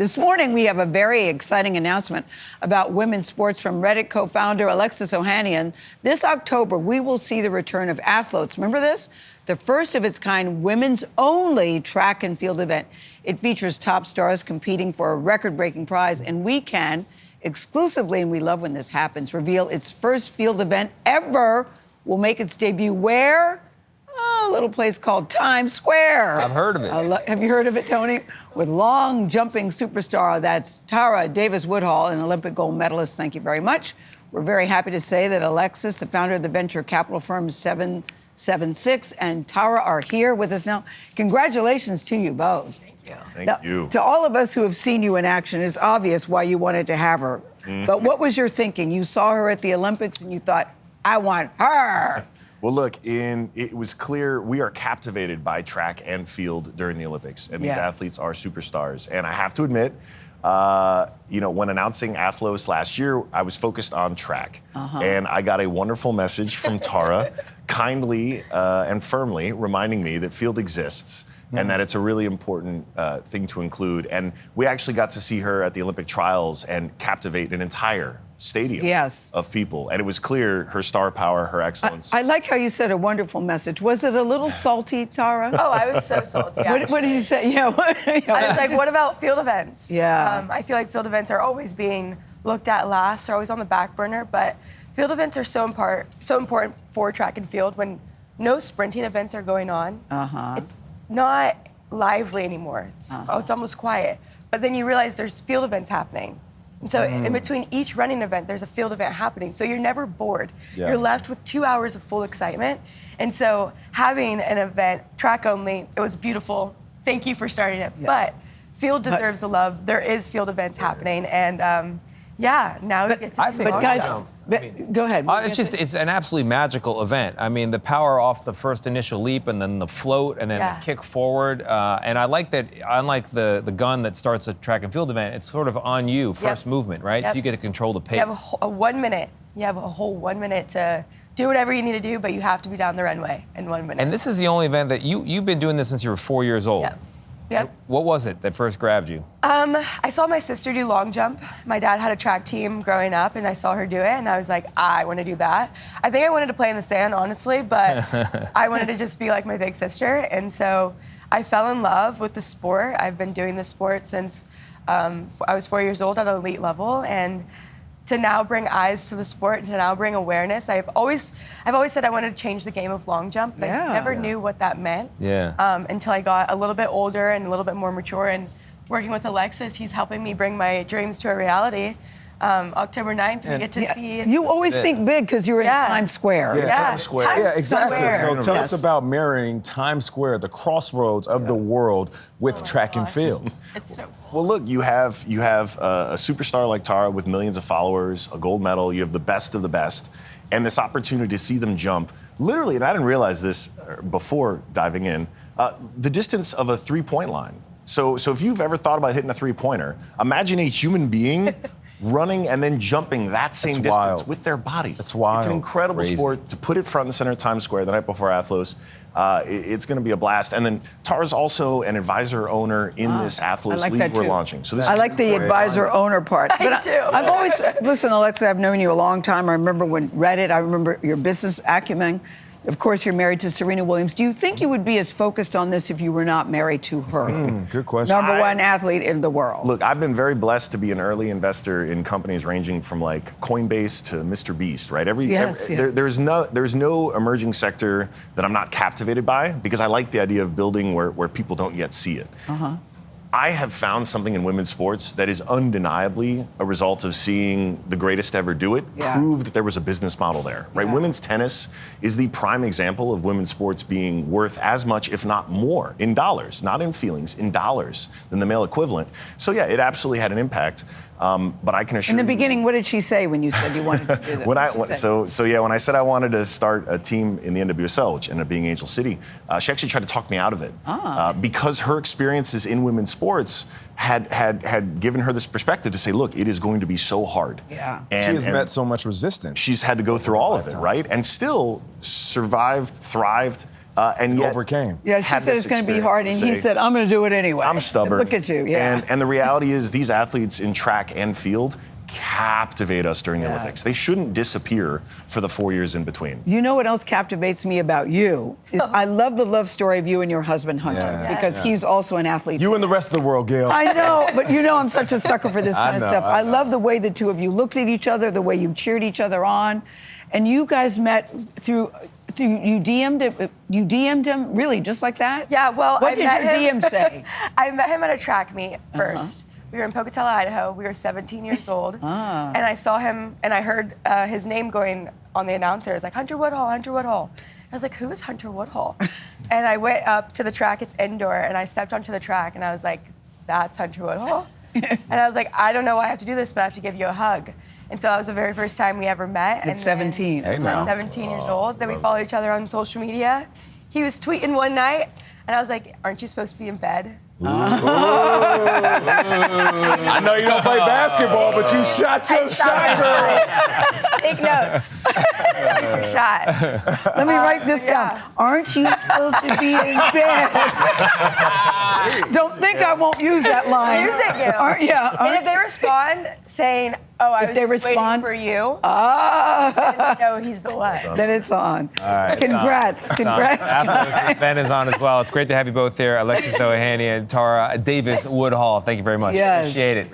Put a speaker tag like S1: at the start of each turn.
S1: This morning, we have a very exciting announcement about women's sports from Reddit co-founder Alexis Ohanian. This October, we will see the return of Athlos. Remember this? The first of its kind women's-only track and field event. It features top stars competing for a record-breaking prize, and we can exclusively, and we love when this happens, reveal its first field event ever will make its debut where? A little place called Times Square.
S2: I've heard of it.
S1: Have you heard of it, Tony? With long jumping superstar, that's Tara Davis-Woodhall, an Olympic gold medalist. Thank you very much. We're very happy to say that Alexis, the founder of the venture capital firm 776, and Tara are here with us now. Congratulations to you both.
S3: Thank you.
S4: Thank you.
S1: To all of us who have seen you in action, it's obvious why you wanted to have her. But what was your thinking? You saw her at the Olympics and you thought, I want her.
S4: Well, look, it was clear we are captivated by track and field during the Olympics, and these athletes are superstars. And I have to admit, when announcing Athlos last year, I was focused on track. And I got a wonderful message from Tara, kindly and firmly reminding me that field exists and that it's a really important thing to include. And we actually got to see her at the Olympic trials and captivate an entire stadium of people. And it was clear her star power, her excellence.
S1: I like how you said a wonderful message. Was it a little salty, Tara?
S3: Oh, I was so salty.
S1: What did you say? Yeah.
S3: I was like, what about field events?
S1: Yeah.
S3: I feel like field events are always being looked at last, are always on the back burner, but field events are so important for track and field. When no sprinting events are going on, it's not lively anymore. It's almost quiet. But then you realize there's field events happening. And so in between each running event, there's a field event happening. So you're never bored. You're left with 2 hours of full excitement. And so having an event, track only, it was beautiful. Thank you for starting it. But field deserves the love. There is field events happening. And now we get to see
S1: But guys, go ahead.
S2: It's an absolutely magical event. I mean, the power off the first initial leap and then the float and then the kick forward. And I like that, unlike the gun that starts a track and field event, it's sort of on you, first movement, right? So you get to control the pace.
S3: You have a 1 minute. You have a whole 1 minute to do whatever you need to do, but you have to be down the runway in 1 minute.
S2: And this is the only event that you've been doing this since you were 4 years old.
S3: Yep.
S2: What was it that first grabbed you?
S3: I saw my sister do long jump. My dad had a track team growing up, and I saw her do it, and I was like, I want to do that. I think I wanted to play in the sand, honestly, but I wanted to just be like my big sister, and so I fell in love with the sport. I've been doing this sport since I was 4 years old at an elite level, and to now bring eyes to the sport, to now bring awareness. I've always said I wanted to change the game of long jump, but I never knew what that meant until I got a little bit older and a little bit more mature. And working with Alexis, he's helping me bring my dreams to a reality. October 9th, we get to see.
S1: You always think big because you're in Times Square.
S4: Times Square.
S5: Yeah, exactly.
S3: Square.
S5: So tell us about marrying Times Square, the crossroads of the world, with track and field.
S3: It's so cool.
S4: Well, look, you have a superstar like Tara with millions of followers, a gold medal. You have the best of the best, and this opportunity to see them jump. Literally, and I didn't realize this before diving in, the distance of a three-point line. So if you've ever thought about hitting a three-pointer, imagine a human being running and then jumping that same distance with their body.
S5: That's wild.
S4: It's an incredible sport. To put it front and center at Times Square the night before Athlos, it's going to be a blast. And then Tara's also an advisor owner in this Athlos league we're launching. So this
S1: I like the advisor owner part.
S3: I do.
S1: I've always, listen, Alexa, I've known you a long time. I remember when Reddit, I remember your business acumen. Of course, you're married to Serena Williams. Do you think you would be as focused on this if you were not married to her?
S5: Good question.
S1: Number one athlete in the world.
S4: Look, I've been very blessed to be an early investor in companies ranging from like Coinbase to Mr. Beast, right? There's no emerging sector that I'm not captivated by because I like the idea of building where people don't yet see it. I have found something in women's sports that is undeniably a result of seeing the greatest ever do it, prove that there was a business model there, right? Women's tennis is the prime example of women's sports being worth as much, if not more, in dollars, not in feelings, in dollars, than the male equivalent. So yeah, it absolutely had an impact. But I can assure you.
S1: In the beginning, what did she say when you said you wanted to do that?
S4: when I said I wanted to start a team in the NWSL, which ended up being Angel City, she actually tried to talk me out of it because her experiences in women's sports had given her this perspective to say, look, it is going to be so hard.
S5: And she has met so much resistance.
S4: She's had to go through all of it, right? And still survived, thrived. and yet
S5: overcame.
S1: Yeah, she
S4: had
S1: said
S4: this
S1: it's going to be hard, and
S4: experience
S1: he
S4: to
S1: said, I'm going to do it anyway.
S4: I'm stubborn.
S1: Look at you, yeah.
S4: And the reality is these athletes in track and field captivate us during the Olympics. They shouldn't disappear for the 4 years in between.
S1: You know what else captivates me about you? Is I love the love story of you and your husband, Hunter,
S5: Yeah.
S1: because he's also an athlete.
S5: You and the rest of the world, Gayle.
S1: I know, but you know I'm such a sucker for this kind of
S5: know,
S1: stuff.
S5: I
S1: I love the way the two of you looked at each other, the way you cheered each other on. And you guys met through you DM'd him, really, just like that?
S3: Yeah, well,
S1: what
S3: I
S1: did
S3: met
S1: your
S3: him.
S1: DM say?
S3: I met him at a track meet 1st. We were in Pocatello, Idaho. We were 17 years old. And I saw him, and I heard his name going on the announcer. It was like, Hunter Woodhall, Hunter Woodhall. I was like, who is Hunter Woodhall? And I went up to the track, it's indoor, and I stepped onto the track, and I was like, that's Hunter Woodhall? And I was like, I don't know why I have to do this, but I have to give you a hug. And so that was the very first time we ever met.
S1: At 17.
S5: Hey, now.
S3: At 17 years old. Then we followed each other on social media. He was tweeting one night, and I was like, aren't you supposed to be in bed?
S5: I know you don't play basketball, but you shot your shot, girl.
S3: Take notes. Shoot your shot.
S1: Let me write this down. Aren't you supposed to be in bed? Don't think I won't use that line.
S3: Use it, Gayle. And if they respond saying, oh, I was just waiting for you, then you know he's the one.
S1: Then it's on.
S2: All right,
S1: Congrats. Congrats.
S2: Athlos, Ben is on as well. It's great to have you both here. Alexis Ohanian and Tara Davis-Woodhall. Thank you very much.
S1: Yes.
S2: Appreciate it.